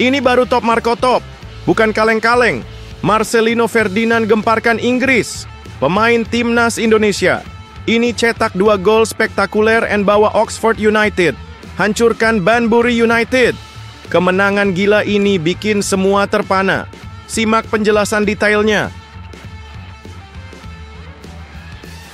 Ini baru top Marco top, bukan kaleng-kaleng. Marcelino Ferdinand gemparkan Inggris. Pemain timnas Indonesia. Ini cetak 2 gol spektakuler dan bawa Oxford United. Hancurkan Banbury United. Kemenangan gila ini bikin semua terpana. Simak penjelasan detailnya.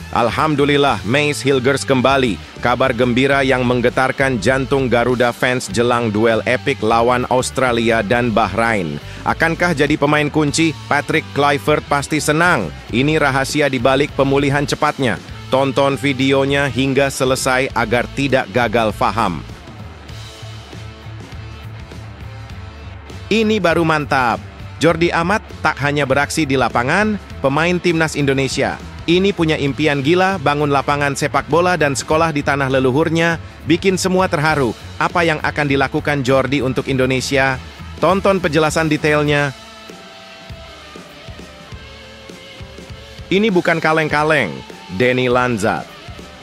Alhamdulillah, Mace Hilgers kembali. Kabar gembira yang menggetarkan jantung Garuda fans jelang duel epik lawan Australia dan Bahrain. Akankah jadi pemain kunci? Patrick Kluivert pasti senang. Ini rahasia dibalik pemulihan cepatnya. Tonton videonya hingga selesai agar tidak gagal faham. Ini baru mantap. Jordi Amat tak hanya beraksi di lapangan, pemain timnas Indonesia. Ini punya impian gila, bangun lapangan sepak bola dan sekolah di tanah leluhurnya, bikin semua terharu. Apa yang akan dilakukan Jordi untuk Indonesia? Tonton penjelasan detailnya. Ini bukan kaleng-kaleng. Denny Lanzat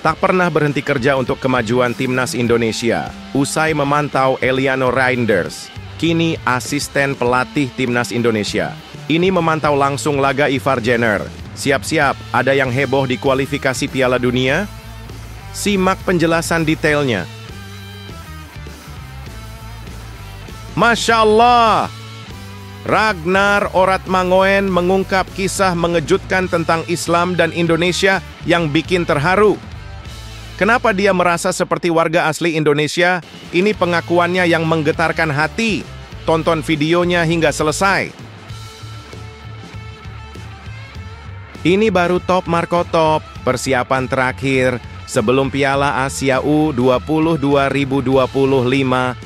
tak pernah berhenti kerja untuk kemajuan timnas Indonesia. Usai memantau Eliano Reinders, kini asisten pelatih timnas Indonesia. Ini memantau langsung laga Ivar Jenner. Siap-siap, ada yang heboh di kualifikasi Piala Dunia? Simak penjelasan detailnya. Masya Allah! Ragnar Oratmangoen mengungkap kisah mengejutkan tentang Islam dan Indonesia yang bikin terharu. Kenapa dia merasa seperti warga asli Indonesia? Ini pengakuannya yang menggetarkan hati. Tonton videonya hingga selesai. Ini baru top Marco top, persiapan terakhir sebelum Piala Asia U20 2025,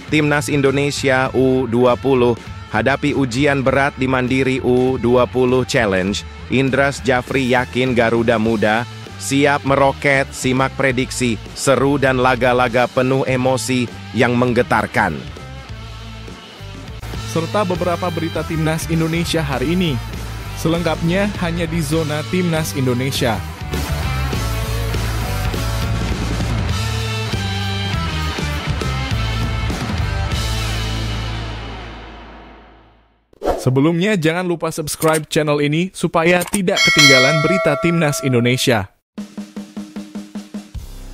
Timnas Indonesia U20 hadapi ujian berat di Mandiri U20 Challenge. Indras Jafri yakin Garuda Muda siap meroket. Simak prediksi seru dan laga-laga penuh emosi yang menggetarkan. Serta beberapa berita Timnas Indonesia hari ini. Selengkapnya hanya di Zona Timnas Indonesia. Sebelumnya jangan lupa subscribe channel ini supaya tidak ketinggalan berita Timnas Indonesia.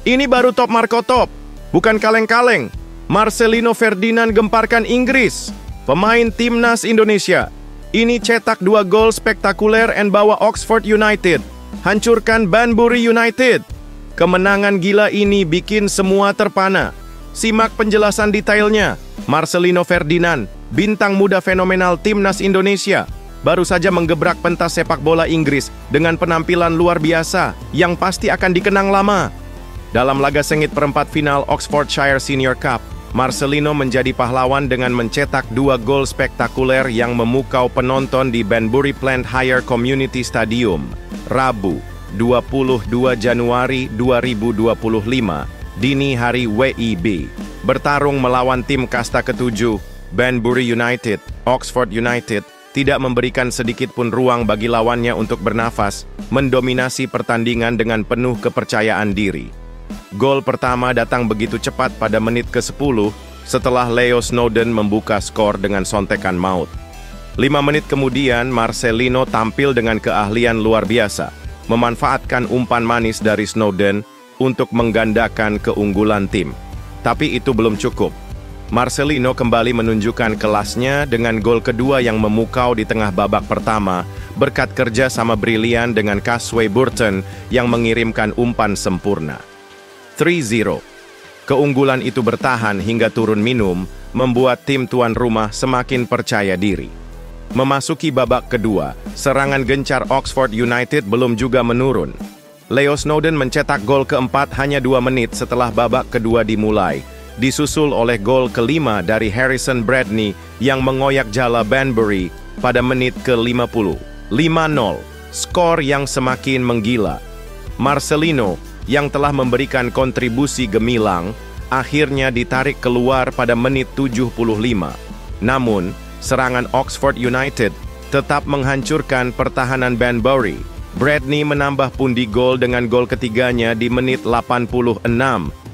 Ini baru top Marco top, bukan kaleng-kaleng. Marcelino Ferdinand gemparkan Inggris. Pemain timnas Indonesia. Ini cetak 2 gol spektakuler dan bawa Oxford United. Hancurkan Banbury United. Kemenangan gila ini bikin semua terpana. Simak penjelasan detailnya. Marcelino Ferdinand, bintang muda fenomenal timnas Indonesia, baru saja menggebrak pentas sepak bola Inggris dengan penampilan luar biasa yang pasti akan dikenang lama. Dalam laga sengit perempat final Oxfordshire Senior Cup, Marcelino menjadi pahlawan dengan mencetak 2 gol spektakuler yang memukau penonton di Banbury Plant Hire Community Stadium, Rabu, 22 Januari 2025, dini hari WIB. Bertarung melawan tim kasta ke-7, Banbury United, Oxford United, tidak memberikan sedikit pun ruang bagi lawannya untuk bernafas, mendominasi pertandingan dengan penuh kepercayaan diri. Gol pertama datang begitu cepat pada menit ke-10 setelah Leo Snowden membuka skor dengan sontekan maut. 5 menit kemudian, Marcelino tampil dengan keahlian luar biasa, memanfaatkan umpan manis dari Snowden untuk menggandakan keunggulan tim. Tapi itu belum cukup. Marcelino kembali menunjukkan kelasnya dengan gol kedua yang memukau di tengah babak pertama berkat kerja sama brilian dengan Casway Burton yang mengirimkan umpan sempurna. 3-0. Keunggulan itu bertahan hingga turun minum, membuat tim tuan rumah semakin percaya diri. Memasuki babak kedua, serangan gencar Oxford United belum juga menurun. Leo Snowden mencetak gol keempat hanya 2 menit setelah babak kedua dimulai, disusul oleh gol kelima dari Harrison Bradney yang mengoyak jala Banbury pada menit ke-50. 5-0, skor yang semakin menggila. Marcelino, yang telah memberikan kontribusi gemilang, akhirnya ditarik keluar pada menit 75. Namun, serangan Oxford United tetap menghancurkan pertahanan Banbury. Bradney menambah pundi gol dengan gol ketiganya di menit 86,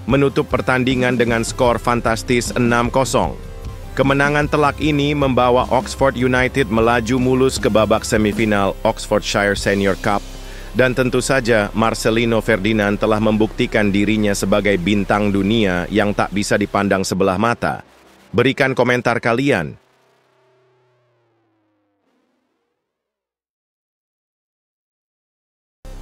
menutup pertandingan dengan skor fantastis 6-0. Kemenangan telak ini membawa Oxford United melaju mulus ke babak semifinal Oxfordshire Senior Cup, dan tentu saja Marcelino Ferdinand telah membuktikan dirinya sebagai bintang dunia yang tak bisa dipandang sebelah mata. Berikan komentar kalian.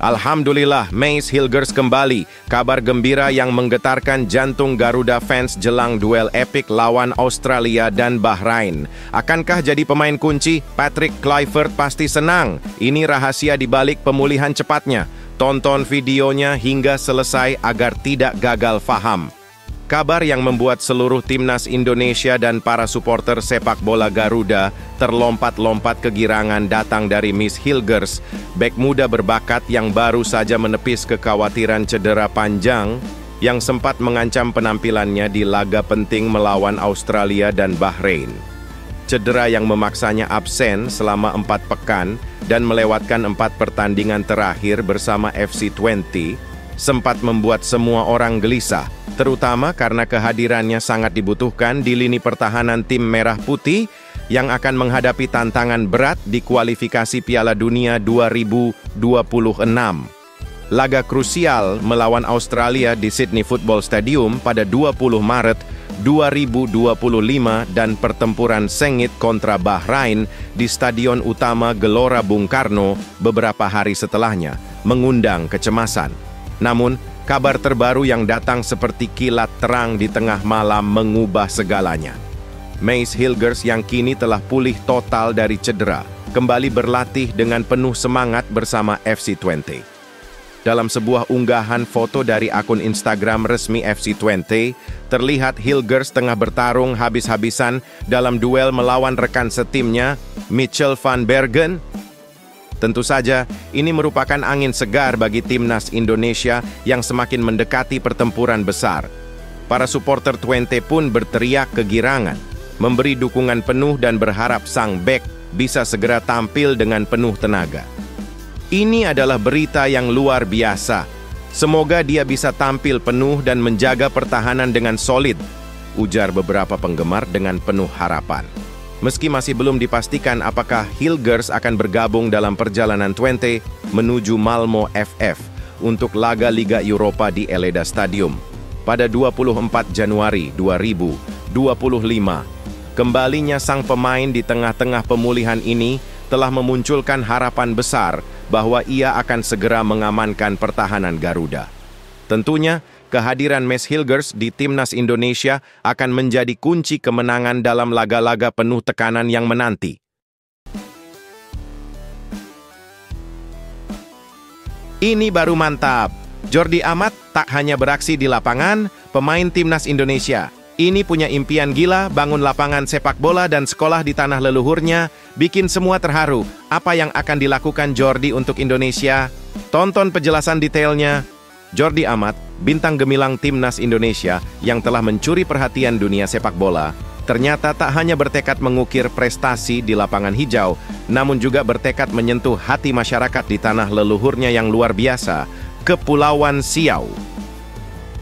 Alhamdulillah, Mace Hilgers kembali. Kabar gembira yang menggetarkan jantung Garuda fans jelang duel epik lawan Australia dan Bahrain. Akankah jadi pemain kunci? Patrick Kluivert pasti senang. Ini rahasia di balik pemulihan cepatnya. Tonton videonya hingga selesai agar tidak gagal faham. Kabar yang membuat seluruh timnas Indonesia dan para supporter sepak bola Garuda terlompat-lompat kegirangan datang dari Miss Hilgers, bek muda berbakat yang baru saja menepis kekhawatiran cedera panjang yang sempat mengancam penampilannya di laga penting melawan Australia dan Bahrain. Cedera yang memaksanya absen selama 4 pekan dan melewatkan 4 pertandingan terakhir bersama FC20 sempat membuat semua orang gelisah, terutama karena kehadirannya sangat dibutuhkan di lini pertahanan tim Merah Putih yang akan menghadapi tantangan berat di kualifikasi Piala Dunia 2026. Laga krusial melawan Australia di Sydney Football Stadium pada 20 Maret 2025 dan pertempuran sengit kontra Bahrain di Stadion Utama Gelora Bung Karno beberapa hari setelahnya mengundang kecemasan. Namun, kabar terbaru yang datang seperti kilat terang di tengah malam mengubah segalanya. Mace Hilgers yang kini telah pulih total dari cedera, kembali berlatih dengan penuh semangat bersama FC20. Dalam sebuah unggahan foto dari akun Instagram resmi FC20, terlihat Hilgers tengah bertarung habis-habisan dalam duel melawan rekan setimnya, Michel van Bergen. Tentu saja, ini merupakan angin segar bagi timnas Indonesia yang semakin mendekati pertempuran besar. Para supporter Twente pun berteriak kegirangan, memberi dukungan penuh dan berharap sang bek bisa segera tampil dengan penuh tenaga. Ini adalah berita yang luar biasa. Semoga dia bisa tampil penuh dan menjaga pertahanan dengan solid, ujar beberapa penggemar dengan penuh harapan. Meski masih belum dipastikan apakah Hilgers akan bergabung dalam perjalanan Twente menuju Malmo FF untuk laga Liga Eropa di Eleda Stadium pada 24 Januari 2025. Kembalinya sang pemain di tengah-tengah pemulihan ini telah memunculkan harapan besar bahwa ia akan segera mengamankan pertahanan Garuda. Tentunya, kehadiran Mace Hilgers di timnas Indonesia akan menjadi kunci kemenangan dalam laga-laga penuh tekanan yang menanti. Ini baru mantap. Jordi Amat tak hanya beraksi di lapangan, pemain timnas Indonesia. Ini punya impian gila, bangun lapangan sepak bola dan sekolah di tanah leluhurnya, bikin semua terharu. Apa yang akan dilakukan Jordi untuk Indonesia? Tonton penjelasan detailnya. Jordi Amat, bintang gemilang timnas Indonesia yang telah mencuri perhatian dunia sepak bola, ternyata tak hanya bertekad mengukir prestasi di lapangan hijau, namun juga bertekad menyentuh hati masyarakat di tanah leluhurnya yang luar biasa, Kepulauan Siau.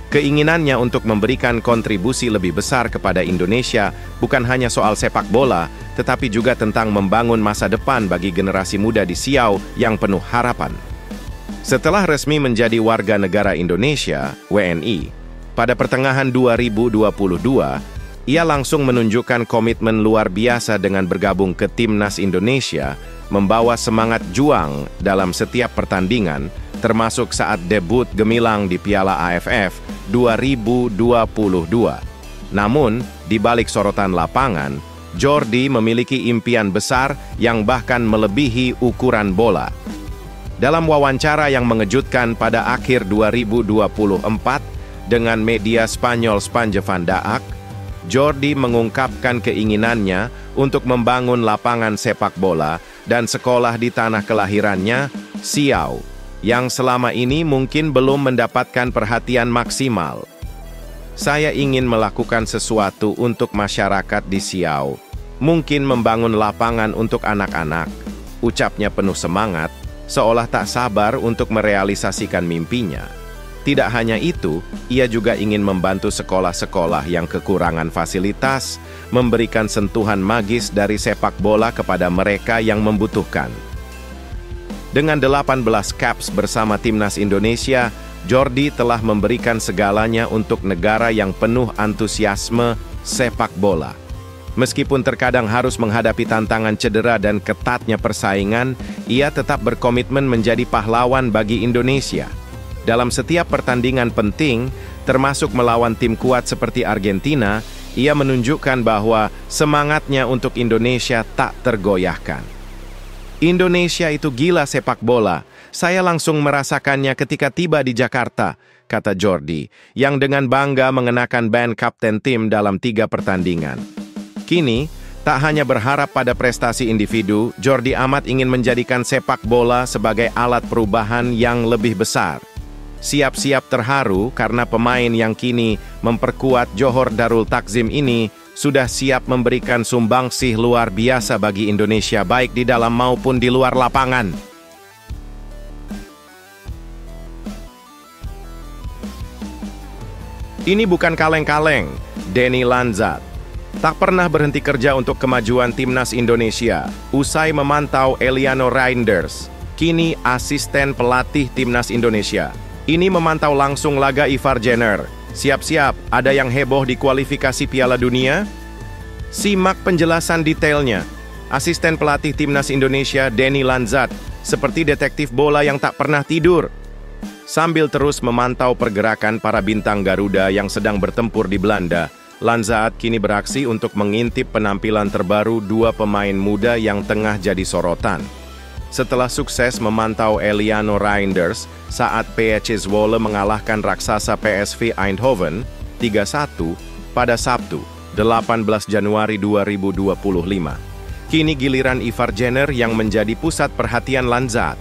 Keinginannya untuk memberikan kontribusi lebih besar kepada Indonesia bukan hanya soal sepak bola, tetapi juga tentang membangun masa depan bagi generasi muda di Siau yang penuh harapan. Setelah resmi menjadi warga negara Indonesia, WNI, pada pertengahan 2022, ia langsung menunjukkan komitmen luar biasa dengan bergabung ke timnas Indonesia, membawa semangat juang dalam setiap pertandingan, termasuk saat debut gemilang di Piala AFF 2022. Namun, di balik sorotan lapangan, Jordi memiliki impian besar yang bahkan melebihi ukuran bola. Dalam wawancara yang mengejutkan pada akhir 2024 dengan media Spanyol Spanjevandaag, Jordi mengungkapkan keinginannya untuk membangun lapangan sepak bola dan sekolah di tanah kelahirannya, Siau, yang selama ini mungkin belum mendapatkan perhatian maksimal. Saya ingin melakukan sesuatu untuk masyarakat di Siau, mungkin membangun lapangan untuk anak-anak, ucapnya penuh semangat, seolah tak sabar untuk merealisasikan mimpinya. Tidak hanya itu, ia juga ingin membantu sekolah-sekolah yang kekurangan fasilitas, memberikan sentuhan magis dari sepak bola kepada mereka yang membutuhkan. Dengan 18 caps bersama timnas Indonesia, Jordi telah memberikan segalanya untuk negara yang penuh antusiasme sepak bola. Meskipun terkadang harus menghadapi tantangan cedera dan ketatnya persaingan, ia tetap berkomitmen menjadi pahlawan bagi Indonesia. Dalam setiap pertandingan penting, termasuk melawan tim kuat seperti Argentina, ia menunjukkan bahwa semangatnya untuk Indonesia tak tergoyahkan. Indonesia itu gila sepak bola. Saya langsung merasakannya ketika tiba di Jakarta, kata Jordi, yang dengan bangga mengenakan band kapten tim dalam 3 pertandingan. Kini, tak hanya berharap pada prestasi individu, Jordi amat ingin menjadikan sepak bola sebagai alat perubahan yang lebih besar. Siap-siap terharu karena pemain yang kini memperkuat Johor Darul Takzim ini sudah siap memberikan sumbangsih luar biasa bagi Indonesia baik di dalam maupun di luar lapangan. Ini bukan kaleng-kaleng, Denny Lanzat tak pernah berhenti kerja untuk kemajuan timnas Indonesia. Usai memantau Eliano Reinders, kini asisten pelatih timnas Indonesia. Ini memantau langsung laga Ivar Jenner. Siap-siap, ada yang heboh di kualifikasi Piala Dunia? Simak penjelasan detailnya. Asisten pelatih timnas Indonesia, Denny Lanzat, seperti detektif bola yang tak pernah tidur. Sambil terus memantau pergerakan para bintang Garuda yang sedang bertempur di Belanda, Lanzat kini beraksi untuk mengintip penampilan terbaru 2 pemain muda yang tengah jadi sorotan. Setelah sukses memantau Eliano Reinders saat PSV Zwolle mengalahkan raksasa PSV Eindhoven 3-1 pada Sabtu, 18 Januari 2025. Kini giliran Ivar Jenner yang menjadi pusat perhatian Lanzat.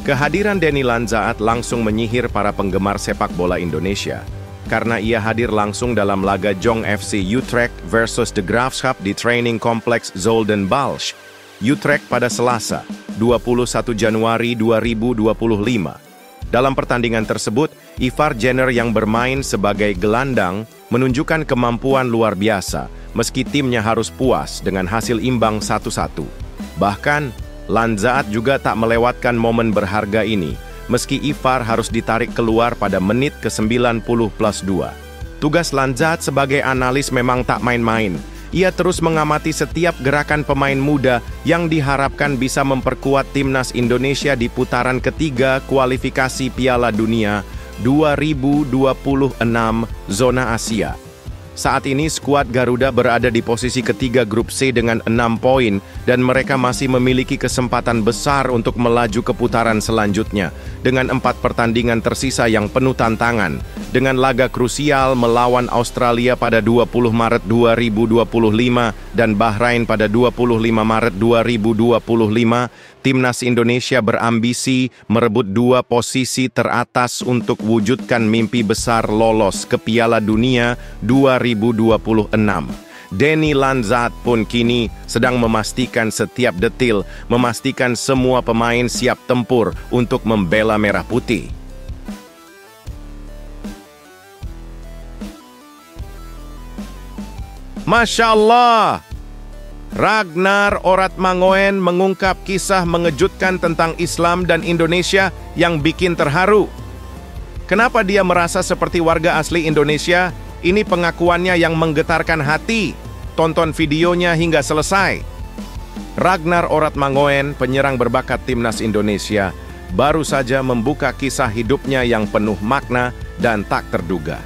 Kehadiran Denny Lanzat langsung menyihir para penggemar sepak bola Indonesia, karena ia hadir langsung dalam laga Jong FC Utrecht versus De Graafschap di training kompleks Zoldenbalch, Utrecht pada Selasa, 21 Januari 2025. Dalam pertandingan tersebut, Ivar Jenner yang bermain sebagai gelandang menunjukkan kemampuan luar biasa, meski timnya harus puas dengan hasil imbang 1-1. Bahkan, Lanzat juga tak melewatkan momen berharga ini, meski Ivar harus ditarik keluar pada menit ke-90+2. Tugas Lanzat sebagai analis memang tak main-main. Ia terus mengamati setiap gerakan pemain muda yang diharapkan bisa memperkuat timnas Indonesia di putaran ketiga kualifikasi Piala Dunia 2026 zona Asia. Saat ini skuad Garuda berada di posisi ketiga grup C dengan 6 poin dan mereka masih memiliki kesempatan besar untuk melaju ke putaran selanjutnya dengan 4 pertandingan tersisa yang penuh tantangan. Dengan laga krusial melawan Australia pada 20 Maret 2025 dan Bahrain pada 25 Maret 2025, timnas Indonesia berambisi merebut 2 posisi teratas untuk wujudkan mimpi besar lolos ke Piala Dunia 2026. Denny Lanzat pun kini sedang memastikan setiap detil, memastikan semua pemain siap tempur untuk membela merah putih. Masya Allah! Ragnar Oratmangoen mengungkap kisah mengejutkan tentang Islam dan Indonesia yang bikin terharu. Kenapa dia merasa seperti warga asli Indonesia? Ini pengakuannya yang menggetarkan hati. Tonton videonya hingga selesai. Ragnar Oratmangoen, penyerang berbakat timnas Indonesia, baru saja membuka kisah hidupnya yang penuh makna dan tak terduga.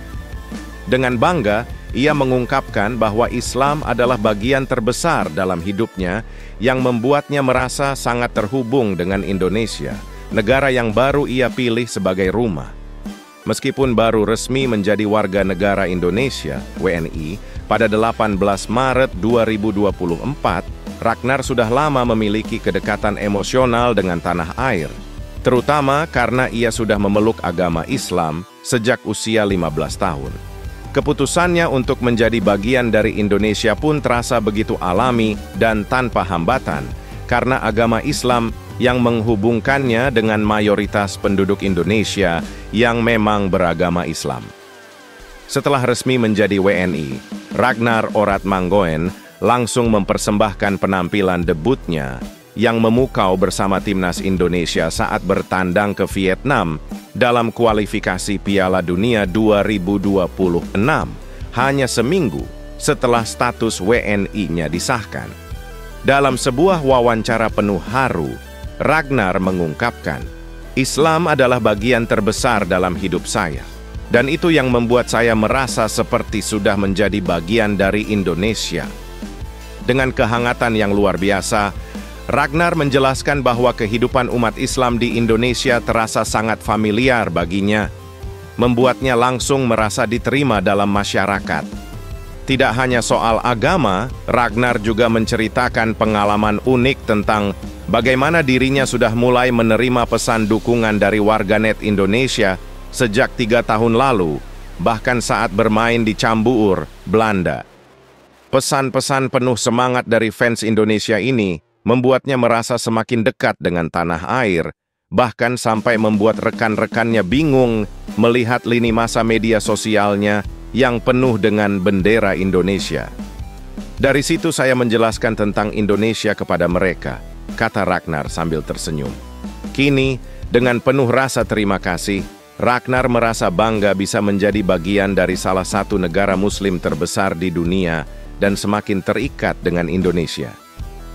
Dengan bangga, ia mengungkapkan bahwa Islam adalah bagian terbesar dalam hidupnya yang membuatnya merasa sangat terhubung dengan Indonesia, negara yang baru ia pilih sebagai rumah. Meskipun baru resmi menjadi warga negara Indonesia, WNI, pada 18 Maret 2024, Ragnar sudah lama memiliki kedekatan emosional dengan tanah air, terutama karena ia sudah memeluk agama Islam sejak usia 15 tahun. Keputusannya untuk menjadi bagian dari Indonesia pun terasa begitu alami dan tanpa hambatan, karena agama Islam yang menghubungkannya dengan mayoritas penduduk Indonesia yang memang beragama Islam. Setelah resmi menjadi WNI, Ragnar Oratmangoen langsung mempersembahkan penampilan debutnya yang memukau bersama timnas Indonesia saat bertandang ke Vietnam dalam kualifikasi Piala Dunia 2026, hanya seminggu setelah status WNI-nya disahkan. Dalam sebuah wawancara penuh haru, Ragnar mengungkapkan, "Islam adalah bagian terbesar dalam hidup saya, dan itu yang membuat saya merasa seperti sudah menjadi bagian dari Indonesia." Dengan kehangatan yang luar biasa, Ragnar menjelaskan bahwa kehidupan umat Islam di Indonesia terasa sangat familiar baginya, membuatnya langsung merasa diterima dalam masyarakat. Tidak hanya soal agama, Ragnar juga menceritakan pengalaman unik tentang bagaimana dirinya sudah mulai menerima pesan dukungan dari warganet Indonesia sejak 3 tahun lalu, bahkan saat bermain di Cambuur, Belanda. Pesan-pesan penuh semangat dari fans Indonesia ini membuatnya merasa semakin dekat dengan tanah air, bahkan sampai membuat rekan-rekannya bingung melihat lini masa media sosialnya yang penuh dengan bendera Indonesia. "Dari situ saya menjelaskan tentang Indonesia kepada mereka," kata Ragnar sambil tersenyum. Kini, dengan penuh rasa terima kasih, Ragnar merasa bangga bisa menjadi bagian dari salah satu negara muslim terbesar di dunia dan semakin terikat dengan Indonesia.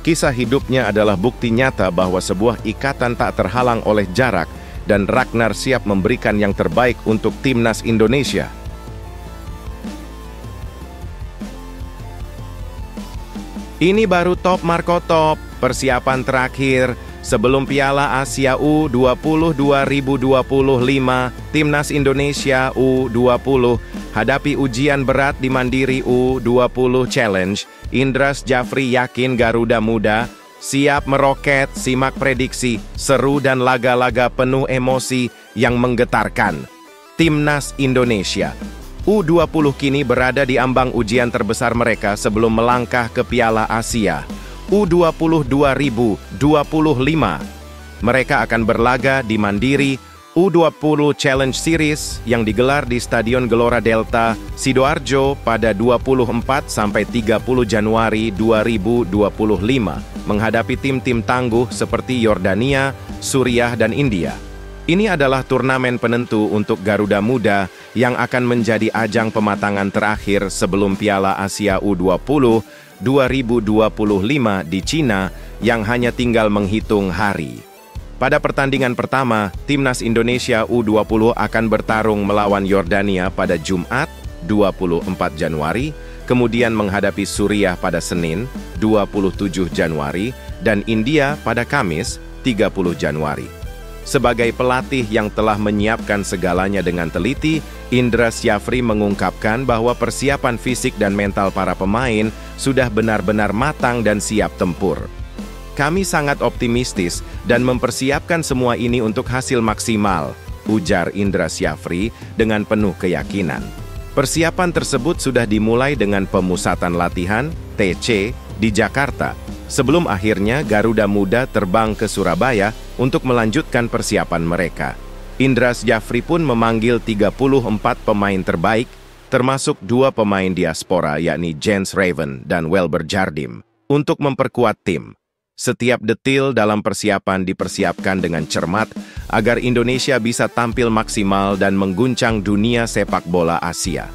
Kisah hidupnya adalah bukti nyata bahwa sebuah ikatan tak terhalang oleh jarak dan Ragnar siap memberikan yang terbaik untuk timnas Indonesia. Ini baru top Marco Top, persiapan terakhir sebelum Piala Asia U20 2025, Timnas Indonesia U20 hadapi ujian berat di Mandiri U20 Challenge. Indras Jafri yakin Garuda Muda siap meroket, simak prediksi, seru dan laga-laga penuh emosi yang menggetarkan. Timnas Indonesia U20 kini berada di ambang ujian terbesar mereka sebelum melangkah ke Piala Asia U20 2025. Mereka akan berlaga di Mandiri U20 Challenge Series yang digelar di Stadion Gelora Delta, Sidoarjo pada 24–30 Januari 2025 menghadapi tim-tim tangguh seperti Yordania, Suriah, dan India. Ini adalah turnamen penentu untuk Garuda Muda yang akan menjadi ajang pematangan terakhir sebelum Piala Asia U20 2025 di Cina yang hanya tinggal menghitung hari. Pada pertandingan pertama, Timnas Indonesia U20 akan bertarung melawan Yordania pada Jumat 24 Januari, kemudian menghadapi Suriah pada Senin 27 Januari, dan India pada Kamis 30 Januari. Sebagai pelatih yang telah menyiapkan segalanya dengan teliti, Indra Syafri mengungkapkan bahwa persiapan fisik dan mental para pemain sudah benar-benar matang dan siap tempur. "Kami sangat optimistis dan mempersiapkan semua ini untuk hasil maksimal," ujar Indra Syafri dengan penuh keyakinan. Persiapan tersebut sudah dimulai dengan pemusatan latihan (TC) di Jakarta, sebelum akhirnya Garuda Muda terbang ke Surabaya untuk melanjutkan persiapan mereka. Indra Syafri pun memanggil 34 pemain terbaik, termasuk 2 pemain diaspora yakni Jens Raven dan Welber Jardim, untuk memperkuat tim. Setiap detil dalam persiapan dipersiapkan dengan cermat agar Indonesia bisa tampil maksimal dan mengguncang dunia sepak bola Asia.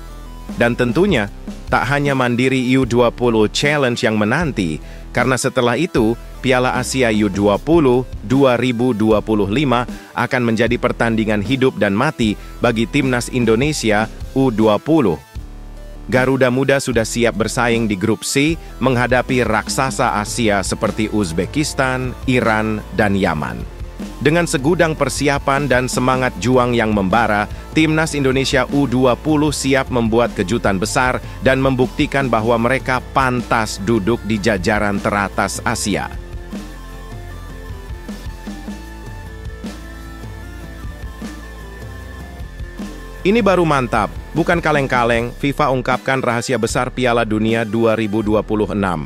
Dan tentunya, tak hanya Mandiri U20 Challenge yang menanti, karena setelah itu, Piala Asia U20 2025 akan menjadi pertandingan hidup dan mati bagi Timnas Indonesia U20. Garuda Muda sudah siap bersaing di grup C menghadapi raksasa Asia seperti Uzbekistan, Iran, dan Yaman. Dengan segudang persiapan dan semangat juang yang membara, Timnas Indonesia U20 siap membuat kejutan besar dan membuktikan bahwa mereka pantas duduk di jajaran teratas Asia. Ini baru mantap, bukan kaleng-kaleng. FIFA ungkapkan rahasia besar Piala Dunia 2026.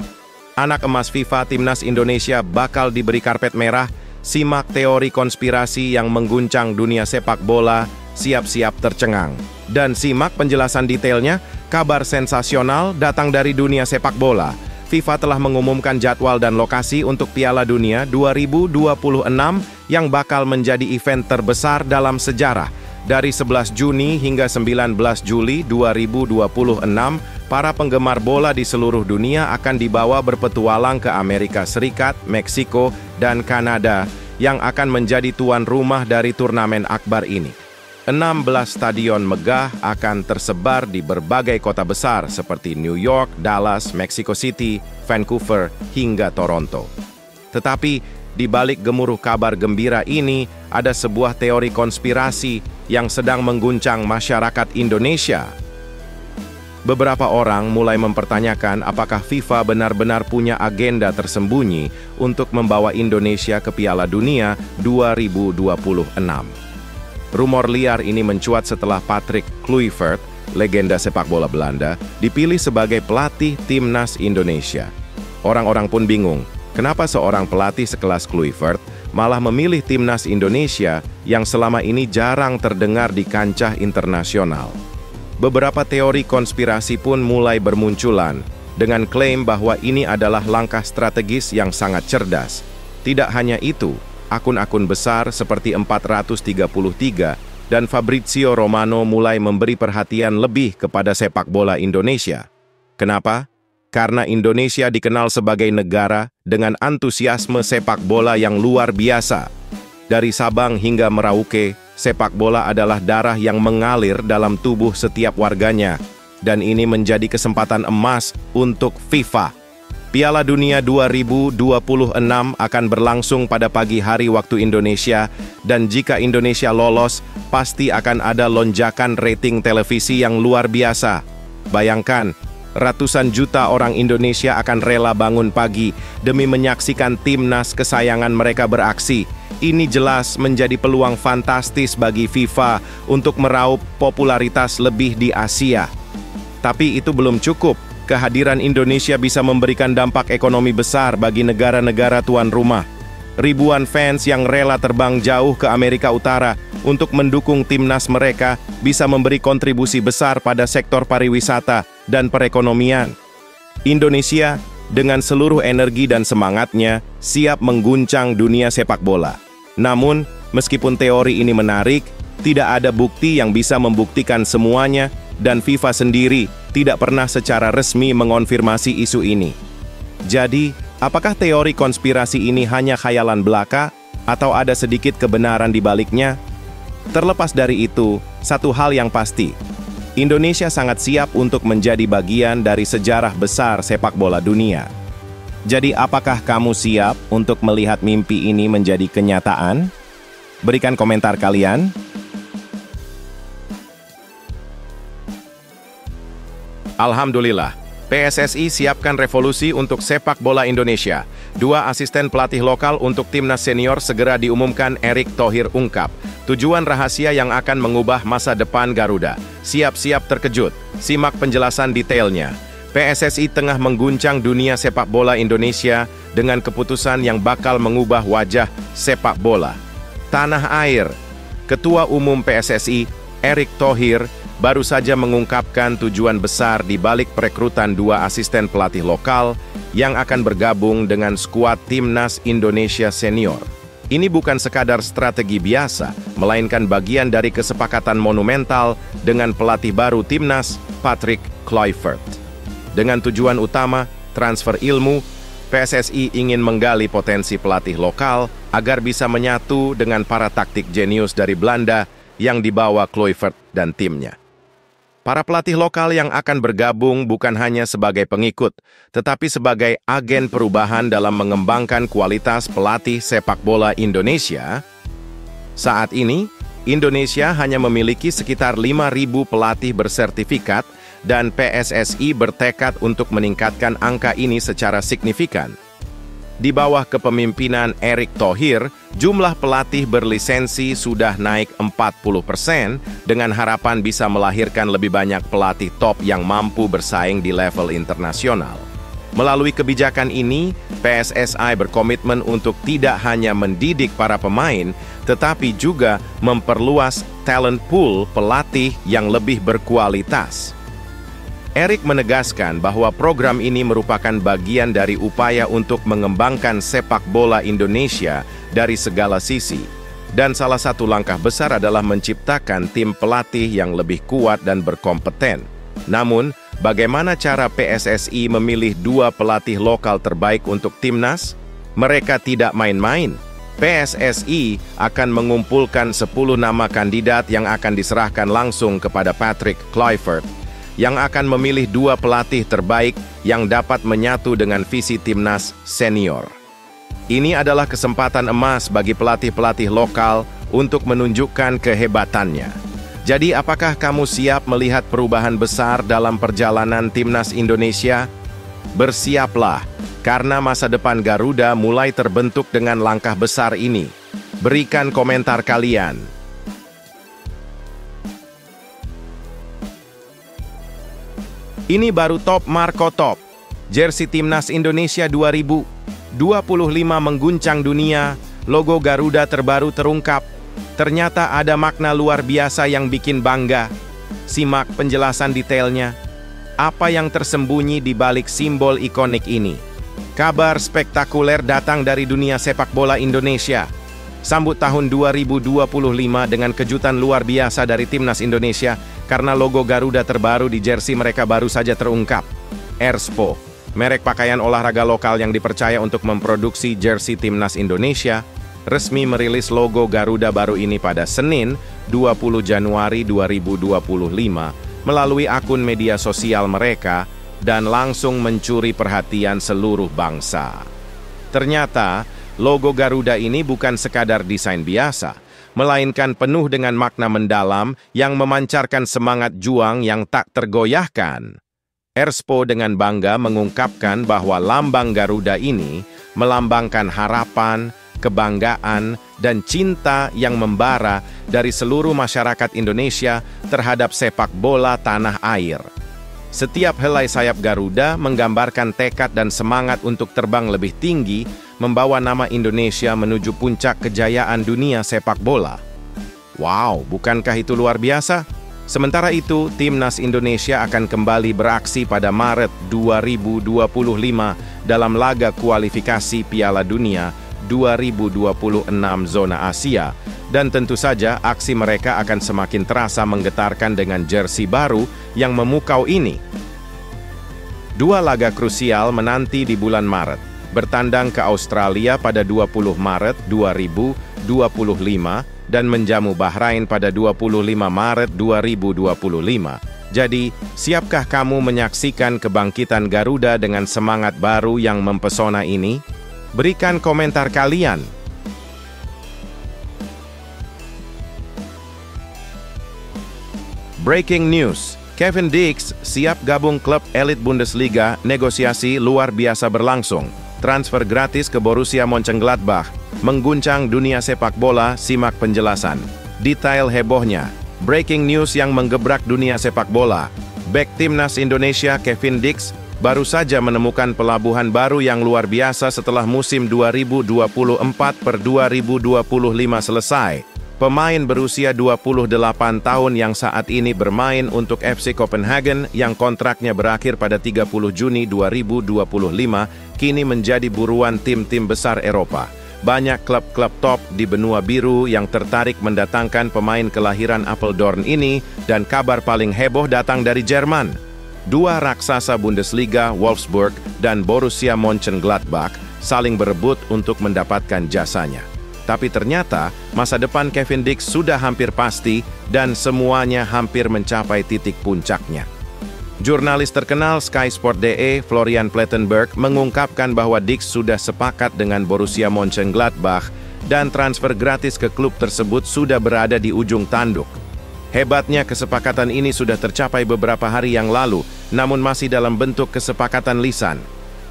Anak emas FIFA Timnas Indonesia bakal diberi karpet merah Simak teori konspirasi yang mengguncang dunia sepak bola, siap-siap tercengang. Dan simak penjelasan detailnya, kabar sensasional datang dari dunia sepak bola. FIFA telah mengumumkan jadwal dan lokasi untuk Piala Dunia 2026 yang bakal menjadi event terbesar dalam sejarah. Dari 11 Juni hingga 19 Juli 2026, para penggemar bola di seluruh dunia akan dibawa berpetualang ke Amerika Serikat, Meksiko, dan Kanada yang akan menjadi tuan rumah dari turnamen akbar ini. 16 stadion megah akan tersebar di berbagai kota besar seperti New York, Dallas, Mexico City, Vancouver, hingga Toronto. Tetapi, di balik gemuruh kabar gembira ini, ada sebuah teori konspirasi yang sedang mengguncang masyarakat Indonesia. Beberapa orang mulai mempertanyakan apakah FIFA benar-benar punya agenda tersembunyi untuk membawa Indonesia ke Piala Dunia 2026. Rumor liar ini mencuat setelah Patrick Kluivert, legenda sepak bola Belanda, dipilih sebagai pelatih timnas Indonesia. Orang-orang pun bingung, kenapa seorang pelatih sekelas Kluivert malah memilih timnas Indonesia yang selama ini jarang terdengar di kancah internasional. Beberapa teori konspirasi pun mulai bermunculan, dengan klaim bahwa ini adalah langkah strategis yang sangat cerdas. Tidak hanya itu, akun-akun besar seperti 433 dan Fabrizio Romano mulai memberi perhatian lebih kepada sepak bola Indonesia. Kenapa? Karena Indonesia dikenal sebagai negara dengan antusiasme sepak bola yang luar biasa. Dari Sabang hingga Merauke, sepak bola adalah darah yang mengalir dalam tubuh setiap warganya, dan ini menjadi kesempatan emas untuk FIFA. Piala Dunia 2026 akan berlangsung pada pagi hari waktu Indonesia, dan jika Indonesia lolos, pasti akan ada lonjakan rating televisi yang luar biasa. Bayangkan, ratusan juta orang Indonesia akan rela bangun pagi demi menyaksikan timnas kesayangan mereka beraksi. Ini jelas menjadi peluang fantastis bagi FIFA untuk meraup popularitas lebih di Asia. Tapi itu belum cukup. Kehadiran Indonesia bisa memberikan dampak ekonomi besar bagi negara-negara tuan rumah. Ribuan fans yang rela terbang jauh ke Amerika Utara untuk mendukung timnas mereka bisa memberi kontribusi besar pada sektor pariwisata dan perekonomian. Indonesia, dengan seluruh energi dan semangatnya, siap mengguncang dunia sepak bola. Namun, meskipun teori ini menarik, tidak ada bukti yang bisa membuktikan semuanya, dan FIFA sendiri tidak pernah secara resmi mengonfirmasi isu ini. Jadi, apakah teori konspirasi ini hanya khayalan belaka, atau ada sedikit kebenaran di baliknya? Terlepas dari itu, satu hal yang pasti, Indonesia sangat siap untuk menjadi bagian dari sejarah besar sepak bola dunia. Jadi, apakah kamu siap untuk melihat mimpi ini menjadi kenyataan? Berikan komentar kalian. Alhamdulillah, PSSI siapkan revolusi untuk sepak bola Indonesia. 2 asisten pelatih lokal untuk timnas senior segera diumumkan, Erick Thohir ungkap. Tujuan rahasia yang akan mengubah masa depan Garuda. Siap-siap terkejut. Simak penjelasan detailnya. PSSI tengah mengguncang dunia sepak bola Indonesia dengan keputusan yang bakal mengubah wajah sepak bola tanah air. Ketua Umum PSSI, Erick Thohir, baru saja mengungkapkan tujuan besar di balik perekrutan 2 asisten pelatih lokal yang akan bergabung dengan skuad timnas Indonesia senior. Ini bukan sekadar strategi biasa, melainkan bagian dari kesepakatan monumental dengan pelatih baru timnas, Patrick Kluivert. Dengan tujuan utama, transfer ilmu, PSSI ingin menggali potensi pelatih lokal agar bisa menyatu dengan para taktik jenius dari Belanda yang dibawa Kluivert dan timnya. Para pelatih lokal yang akan bergabung bukan hanya sebagai pengikut, tetapi sebagai agen perubahan dalam mengembangkan kualitas pelatih sepak bola Indonesia. Saat ini, Indonesia hanya memiliki sekitar 5.000 pelatih bersertifikat dan PSSI bertekad untuk meningkatkan angka ini secara signifikan. Di bawah kepemimpinan Erick Thohir, jumlah pelatih berlisensi sudah naik 40% dengan harapan bisa melahirkan lebih banyak pelatih top yang mampu bersaing di level internasional. Melalui kebijakan ini, PSSI berkomitmen untuk tidak hanya mendidik para pemain, tetapi juga memperluas talent pool pelatih yang lebih berkualitas. Eric menegaskan bahwa program ini merupakan bagian dari upaya untuk mengembangkan sepak bola Indonesia dari segala sisi. Dan salah satu langkah besar adalah menciptakan tim pelatih yang lebih kuat dan berkompeten. Namun, bagaimana cara PSSI memilih 2 pelatih lokal terbaik untuk timnas? Mereka tidak main-main. PSSI akan mengumpulkan 10 nama kandidat yang akan diserahkan langsung kepada Patrick Kluivert, yang akan memilih 2 pelatih terbaik yang dapat menyatu dengan visi timnas senior. Ini adalah kesempatan emas bagi pelatih-pelatih lokal untuk menunjukkan kehebatannya. Jadi, apakah kamu siap melihat perubahan besar dalam perjalanan timnas Indonesia? Bersiaplah, karena masa depan Garuda mulai terbentuk dengan langkah besar ini. Berikan komentar kalian. Ini baru top Marco Top. Jersey Timnas Indonesia 2025 mengguncang dunia, logo Garuda terbaru terungkap. Ternyata ada makna luar biasa yang bikin bangga. Simak penjelasan detailnya. Apa yang tersembunyi di balik simbol ikonik ini? Kabar spektakuler datang dari dunia sepak bola Indonesia. Sambut tahun 2025 dengan kejutan luar biasa dari Timnas Indonesia karena logo Garuda terbaru di jersey mereka baru saja terungkap. Erspo, merek pakaian olahraga lokal yang dipercaya untuk memproduksi jersey Timnas Indonesia, resmi merilis logo Garuda baru ini pada Senin, 20 Januari 2025 melalui akun media sosial mereka dan langsung mencuri perhatian seluruh bangsa. Ternyata, logo Garuda ini bukan sekadar desain biasa, melainkan penuh dengan makna mendalam yang memancarkan semangat juang yang tak tergoyahkan. Erspo dengan bangga mengungkapkan bahwa lambang Garuda ini melambangkan harapan, kebanggaan, dan cinta yang membara dari seluruh masyarakat Indonesia terhadap sepak bola tanah air. Setiap helai sayap Garuda menggambarkan tekad dan semangat untuk terbang lebih tinggi, membawa nama Indonesia menuju puncak kejayaan dunia sepak bola. Wow, bukankah itu luar biasa? Sementara itu, Timnas Indonesia akan kembali beraksi pada Maret 2025 dalam laga kualifikasi Piala Dunia 2026 zona Asia, dan tentu saja aksi mereka akan semakin terasa menggetarkan dengan jersey baru yang memukau ini. 2 laga krusial menanti di bulan Maret, bertandang ke Australia pada 20 Maret 2025 dan menjamu Bahrain pada 25 Maret 2025. Jadi, siapkah kamu menyaksikan kebangkitan Garuda dengan semangat baru yang mempesona ini? Berikan komentar kalian. Breaking news, Kevin Dix siap gabung klub elit Bundesliga, negosiasi luar biasa berlangsung. Transfer gratis ke Borussia Mönchengladbach, mengguncang dunia sepak bola, simak penjelasan. Detail hebohnya, breaking news yang menggebrak dunia sepak bola. Bek Timnas Indonesia Kevin Dix baru saja menemukan pelabuhan baru yang luar biasa setelah musim 2024/2025 selesai. Pemain berusia 28 tahun yang saat ini bermain untuk FC Copenhagen yang kontraknya berakhir pada 30 Juni 2025, kini menjadi buruan tim-tim besar Eropa. Banyak klub-klub top di benua biru yang tertarik mendatangkan pemain kelahiran Apeldoorn ini, dan kabar paling heboh datang dari Jerman. 2 raksasa Bundesliga, Wolfsburg dan Borussia Mönchengladbach, saling berebut untuk mendapatkan jasanya. Tapi ternyata, masa depan Kevin Dix sudah hampir pasti dan semuanya hampir mencapai titik puncaknya. Jurnalis terkenal Sky Sport.de, Florian Plettenberg, mengungkapkan bahwa Dix sudah sepakat dengan Borussia Mönchengladbach dan transfer gratis ke klub tersebut sudah berada di ujung tanduk. Hebatnya, kesepakatan ini sudah tercapai beberapa hari yang lalu, namun masih dalam bentuk kesepakatan lisan.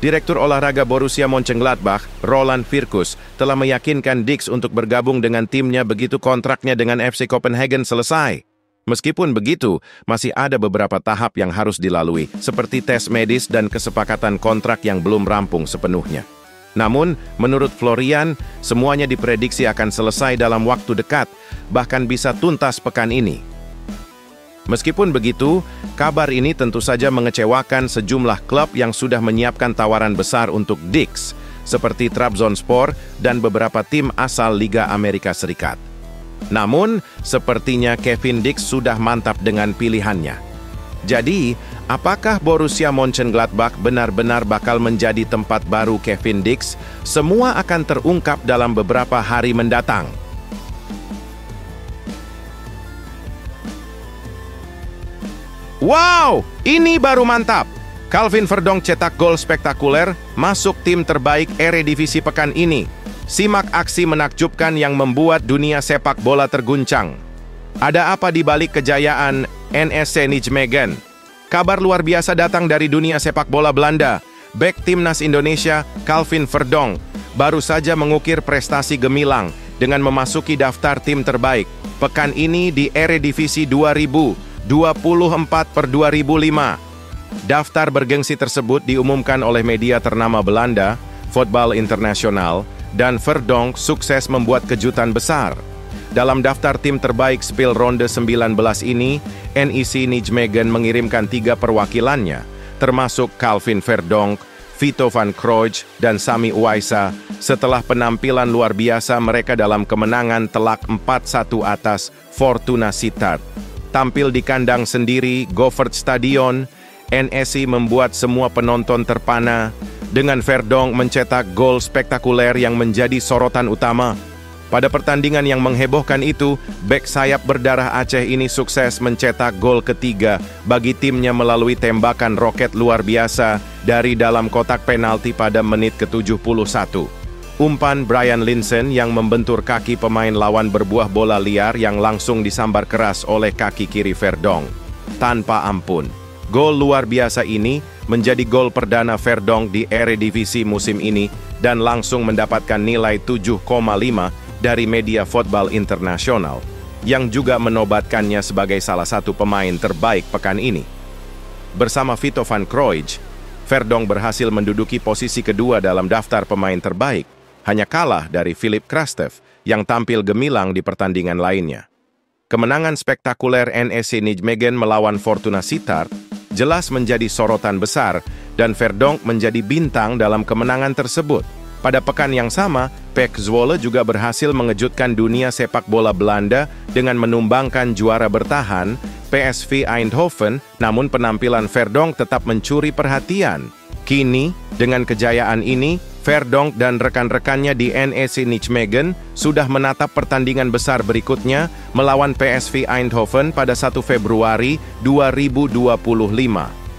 Direktur olahraga Borussia Mönchengladbach, Roland Virkus, telah meyakinkan Dix untuk bergabung dengan timnya begitu kontraknya dengan FC Copenhagen selesai. Meskipun begitu, masih ada beberapa tahap yang harus dilalui, seperti tes medis dan kesepakatan kontrak yang belum rampung sepenuhnya. Namun, menurut Florian, semuanya diprediksi akan selesai dalam waktu dekat, bahkan bisa tuntas pekan ini. Meskipun begitu, kabar ini tentu saja mengecewakan sejumlah klub yang sudah menyiapkan tawaran besar untuk Dix, seperti Trabzonspor dan beberapa tim asal Liga Amerika Serikat. Namun, sepertinya Kevin Dix sudah mantap dengan pilihannya. Jadi, apakah Borussia Mönchengladbach benar-benar bakal menjadi tempat baru Kevin Dix? Semua akan terungkap dalam beberapa hari mendatang. Wow, ini baru mantap! Calvin Verdonk cetak gol spektakuler, masuk tim terbaik Eredivisie pekan ini. Simak aksi menakjubkan yang membuat dunia sepak bola terguncang. Ada apa di balik kejayaan NSC Nijmegen? Kabar luar biasa datang dari dunia sepak bola Belanda. Bek timnas Indonesia, Calvin Verdonk, baru saja mengukir prestasi gemilang dengan memasuki daftar tim terbaik pekan ini di Eredivisie 2024/2005. Daftar bergengsi tersebut diumumkan oleh media ternama Belanda, Voetbal International, dan Verdonk sukses membuat kejutan besar. Dalam daftar tim terbaik Spil Ronde 19 ini, NEC Nijmegen mengirimkan 3 perwakilannya, termasuk Calvin Verdonk, Vito van Krooj, dan Sami Uwaisa, setelah penampilan luar biasa mereka dalam kemenangan telak 4-1 atas Fortuna Sittard. Tampil di kandang sendiri, Goffert Stadion, NEC membuat semua penonton terpana, dengan Verdonk mencetak gol spektakuler yang menjadi sorotan utama. Pada pertandingan yang menghebohkan itu, bek sayap berdarah Aceh ini sukses mencetak gol ketiga bagi timnya melalui tembakan roket luar biasa dari dalam kotak penalti pada menit ke-71. Umpan Brian Linssen yang membentur kaki pemain lawan berbuah bola liar yang langsung disambar keras oleh kaki kiri Verdonk. Tanpa ampun. Gol luar biasa ini menjadi gol perdana Verdonk di Eredivisie musim ini dan langsung mendapatkan nilai 7,5 dari media Voetbal International, yang juga menobatkannya sebagai salah satu pemain terbaik pekan ini. Bersama Vito van Krooj, Verdonk berhasil menduduki posisi kedua dalam daftar pemain terbaik, hanya kalah dari Philip Krastev yang tampil gemilang di pertandingan lainnya. Kemenangan spektakuler NEC Nijmegen melawan Fortuna Sittard jelas menjadi sorotan besar dan Verdonk menjadi bintang dalam kemenangan tersebut. Pada pekan yang sama, PEC Zwolle juga berhasil mengejutkan dunia sepak bola Belanda dengan menumbangkan juara bertahan PSV Eindhoven, namun penampilan Verdonk tetap mencuri perhatian. Kini, dengan kejayaan ini, Verdonk dan rekan-rekannya di NEC Nijmegen sudah menatap pertandingan besar berikutnya melawan PSV Eindhoven pada 1 Februari 2025.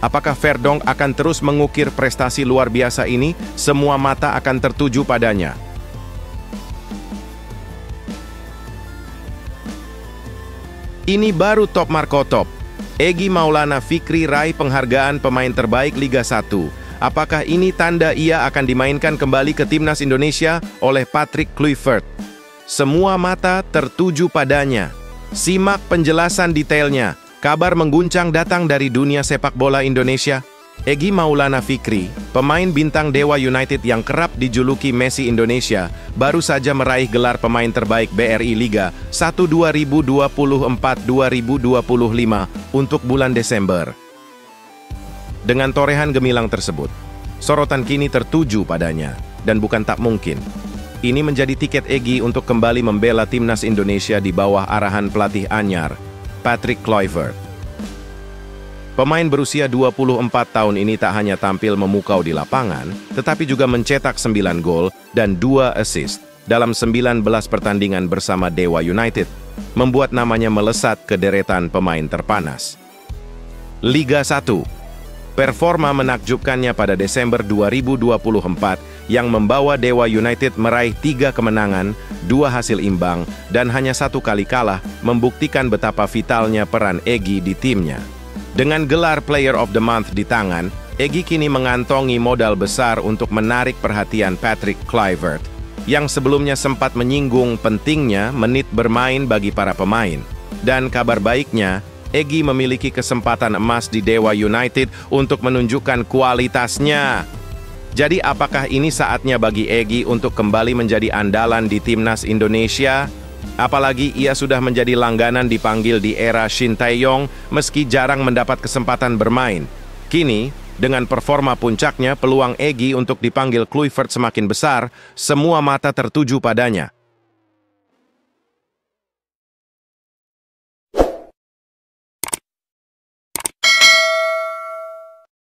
Apakah Verdonk akan terus mengukir prestasi luar biasa ini? Semua mata akan tertuju padanya. Ini baru top Marco Top. Egy Maulana Fikri raih penghargaan pemain terbaik Liga 1. Apakah ini tanda ia akan dimainkan kembali ke timnas Indonesia oleh Patrick Kluivert? Semua mata tertuju padanya. Simak penjelasan detailnya. Kabar mengguncang datang dari dunia sepak bola Indonesia. Egy Maulana Fikri, pemain bintang Dewa United yang kerap dijuluki Messi Indonesia, baru saja meraih gelar pemain terbaik BRI Liga 1 2024-2025 untuk bulan Desember. Dengan torehan gemilang tersebut, sorotan kini tertuju padanya, dan bukan tak mungkin. Ini menjadi tiket Egy untuk kembali membela timnas Indonesia di bawah arahan pelatih anyar, Patrick Kluivert. Pemain berusia 24 tahun ini tak hanya tampil memukau di lapangan, tetapi juga mencetak 9 gol dan 2 assist dalam 19 pertandingan bersama Dewa United, membuat namanya melesat ke deretan pemain terpanas. Liga 1. Performa menakjubkannya pada Desember 2024 yang membawa Dewa United meraih 3 kemenangan, 2 hasil imbang, dan hanya 1 kali kalah, membuktikan betapa vitalnya peran Egy di timnya. Dengan gelar Player of the Month di tangan, Egy kini mengantongi modal besar untuk menarik perhatian Patrick Kluivert, yang sebelumnya sempat menyinggung pentingnya menit bermain bagi para pemain. Dan kabar baiknya, Egy memiliki kesempatan emas di Dewa United untuk menunjukkan kualitasnya. Jadi apakah ini saatnya bagi Egy untuk kembali menjadi andalan di timnas Indonesia? Apalagi ia sudah menjadi langganan dipanggil di era Shin Tae-yong meski jarang mendapat kesempatan bermain. Kini, dengan performa puncaknya, peluang Egy untuk dipanggil Kluivert semakin besar, semua mata tertuju padanya.